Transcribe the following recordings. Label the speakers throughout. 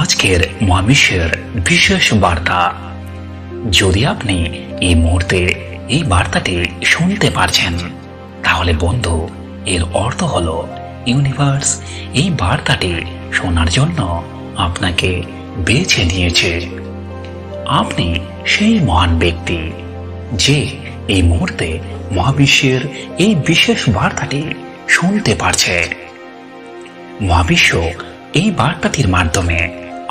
Speaker 1: আজকের মহাবিশ্বের বিশেষ বার্তা। যদি আপনি এই মুহূর্তে এই বার্তাটি শুনতে পারছেন, তাহলে বন্ধু, এর অর্থ হলো ইউনিভার্স এই বার্তাটি শোনার জন্য আপনাকে বেছে নিয়েছে। আপনি সেই মহান ব্যক্তি যে এই মুহূর্তে মহাবিশ্বের এই বিশেষ বার্তাটি শুনতে পারছে। মহাবিশ্ব এই বার্তাটির মাধ্যমে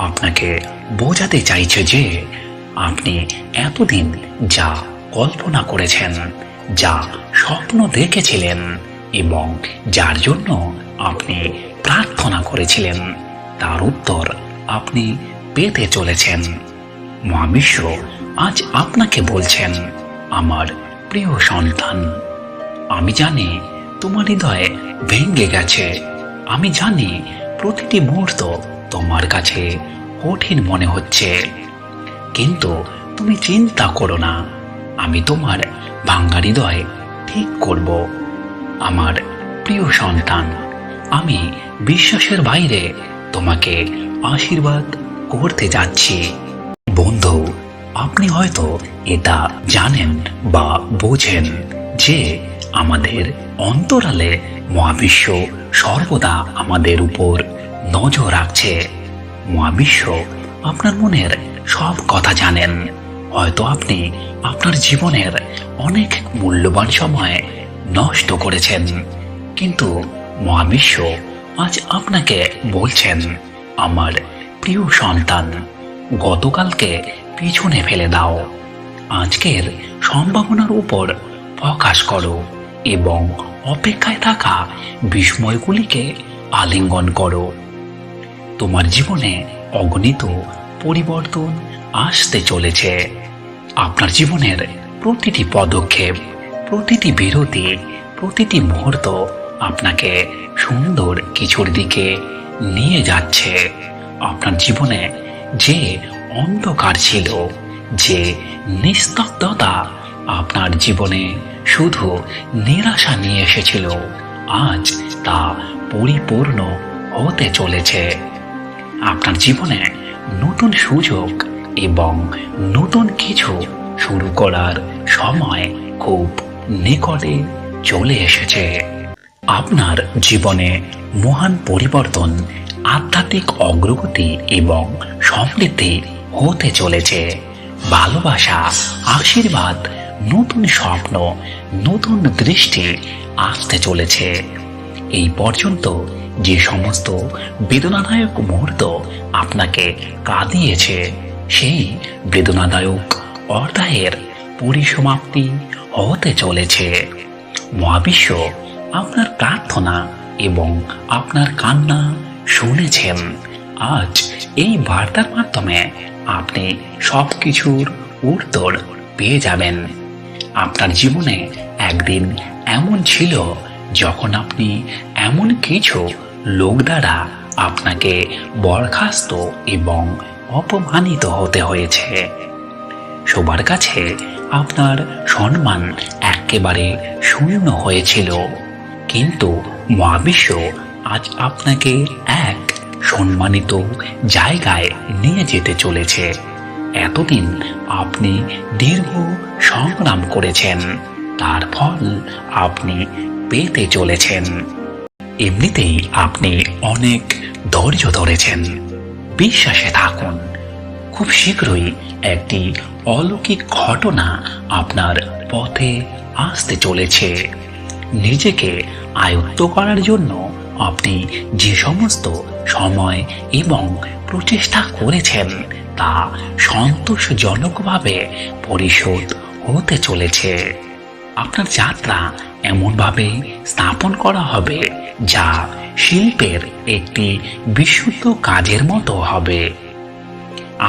Speaker 1: আপনাকে বোঝাতে চাইছে যে আপনি এতদিন যা কল্পনা করেছেন, যা স্বপ্ন দেখেছিলেন এবং যার জন্য আপনি প্রার্থনা করেছিলেন, তার উত্তর আপনি পেতে চলেছেন। মহাবিশ্ব আজ আপনাকে বলছেন, আমার প্রিয় সন্তান, আমি জানি তোমার হৃদয় ভেঙে গেছে। আমি জানি প্রতিটি মুহূর্ত তোমার কাছে কঠিন মনে হচ্ছে, কিন্তু তুমি চিন্তা করো না, আমি তোমার ভাঙা হৃদয় ঠিক করব। আমার প্রিয় সন্তান, আমি বিশ্বাসের বাইরে তোমাকে আশীর্বাদ করতে যাচ্ছি। বন্ধু, আপনি হয়তো এটা জানেন বা বোঝেন যে আমাদের অন্তরালে মহাবিশ্ব সর্বদা আমাদের উপর নজর রাখছে। মহাবিশ্ব আপনার মনের সব কথা জানেন। হয়তো আপনি আপনার জীবনের অনেক মূল্যবান সময় নষ্ট করেছেন, কিন্তু মহাবিশ্ব আজ আপনাকে বলছেন, আমার প্রিয় সন্তান, গতকালকে পিছনে ফেলে দাও, আজকের সম্ভাবনার উপর ফোকাস করো এবং অপেক্ষায় থাকা বিস্ময়গুলিকে আলিঙ্গন করো। তোমার জীবনে অগণিত পরিবর্তন আসতে চলেছে। আপনার জীবনের প্রতিটি পদক্ষেপ, প্রতিটি বিরতি, প্রতিটি মুহূর্ত আপনাকে সুন্দর কিছুর দিকে নিয়ে যাচ্ছে। আপনার জীবনে যে অন্ধকার ছিল, যে নিস্তব্ধতা আপনার জীবনে শুধু নিরাশা নিয়ে এসেছিল, আজ তা পরিপূর্ণ হতে চলেছে। আপনার জীবনে নতুন সুযোগ এবং নতুন কিছু শুরু করার সময় খুব নিকটে চলে এসেছে। আপনার জীবনে মহান পরিবর্তন, আধ্যাত্মিক অগ্রগতি এবং সমৃদ্ধি হতে চলেছে। ভালোবাসা, আশীর্বাদ, নতুন স্বপ্ন, নতুন দৃষ্টি আসতে চলেছে। এই পর্যন্ত যে সমস্ত বেদনাদায়ক মুহূর্ত আপনাকে কাঁদিয়েছে, সেই বেদনাদায়ক অধ্যায়ের পরিসমাপ্তি হতে চলেছে। মহাবিশ্ব আপনার প্রার্থনা এবং আপনার কান্না শুনেছেন। আজ এই বার্তার মাধ্যমে আপনি সবকিছুর উত্তর পেয়ে যাবেন। আপনার জীবনে একদিন এমন ছিল যখন আপনি এমন কিছু লোক দ্বারা আপনাকে বরখাস্ত এবং অপমানিত হতে হয়েছে। সবার কাছে আপনার সম্মান একেবারে শূন্য হয়েছিল, কিন্তু মহাবিশ্ব আজ আপনাকে এক সম্মানিত জায়গায় নিয়ে যেতে চলেছে। এতদিন আপনি দীর্ঘ সংগ্রাম করেছেন, তার ফল আপনি পেতে চলেছেন। এমনিতেই আপনি অনেক ধৈর্য ধরেছেন। বিশ্বাসে থাকুন, খুব শীঘ্রই একটি অলৌকিক ঘটনা আপনার পথে আসতে চলেছে। নিজেকে আয়ত্ত করার জন্য আপনি যে সমস্ত সময় এবং প্রচেষ্টা করেছেন, তা সন্তোষজনকভাবে পরিশোধ হতে চলেছে। আপনার যাত্রা এমনভাবে স্থাপন করা হবে যা শিল্পের একটি বিশুদ্ধ কাজের মতো হবে।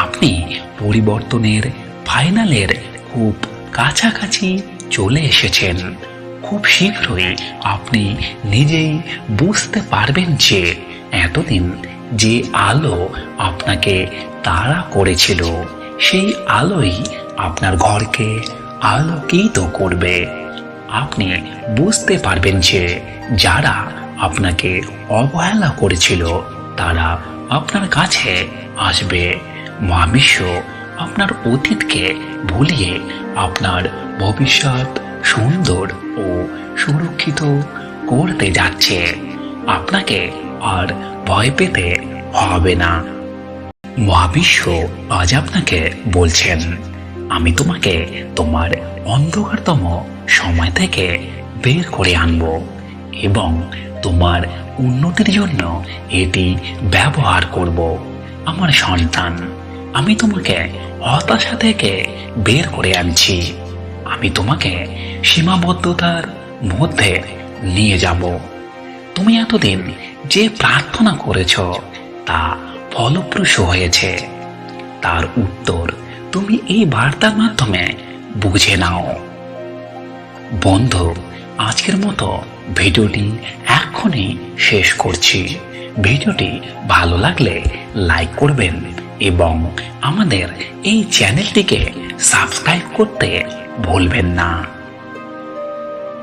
Speaker 1: আপনি পরিবর্তনের ফাইনালের খুব কাছাকাছি চলে এসেছেন। খুব শীঘ্রই আপনি নিজেই বুঝতে পারবেন যে এতদিন যে আলো আপনাকে তাড়া করেছিল, সেই আলোই আপনার ঘরকে আলোকিত করবে। আপনি বুঝতে পারবেন যে যারা আপনাকে অবহেলা করেছিল, তারা আপনার কাছে আসবে। মহাবিশ্ব আপনার অতীতকে ভুলিয়ে আপনার ভবিষ্যৎ সুন্দর ও সুরক্ষিত করতে যাচ্ছে। আপনাকে আর ভয় পেতে হবে না। মহাবিশ্ব আজ আপনাকে বলছেন, আমি তোমাকে তোমার অন্ধকারতম সময় থেকে বের করে আনব এবং তোমার উন্নতির জন্য এটি ব্যবহার করব। আমার সন্তান, আমি তোমাকে হতাশা থেকে বের করে আনছি। আমি তোমাকে সীমাবদ্ধতার মধ্যে নিয়ে যাব। তুমি এতদিন যে প্রার্থনা করেছ তা ফলপ্রসূ হয়েছে। তার উত্তর তুমি এই বার্তার মাধ্যমে বুঝে নাও। বন্ধু, আজকের মতো ভিডিওটি এখনই শেষ করছি। ভিডিওটি ভালো লাগলে লাইক করবেন এবং আমাদের এই চ্যানেলটিকে সাবস্ক্রাইব করতে ভুলবেন না।